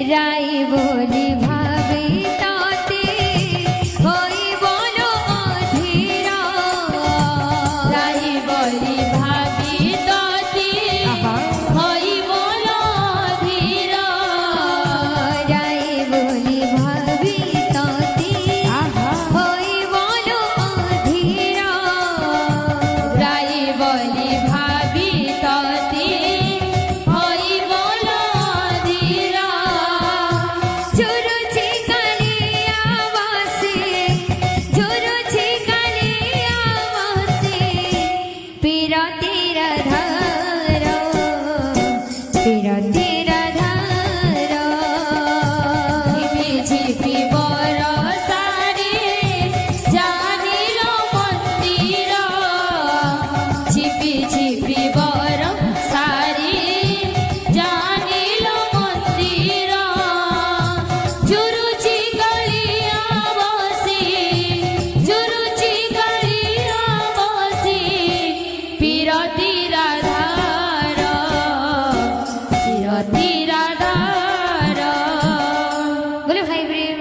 রাই বলি ভাবে তাতে হই বলো অধীরা রাই বলি ভাবি তাতে হই বলো অধীরা রাই বলি ভাবি তাতে হই বলো অধীরা রাই বলি ভাবি তাতে হই বলো অধীরা ঝুরুছি কালিয়া বাসে ঝুরুছি কালিয়া বাসে পিরতির ধার পিরতির ধার ঝিপি ঝিপি বরষারে জানিল মন্দির ঝিপি ঝিপি বরষারে জানিল মন্দির ঝুরুচি কালিয়া বসে ঝুরুচি কালিয়া বসে পিরতির ধার পিরতির ধার বলে ভাই প্রেম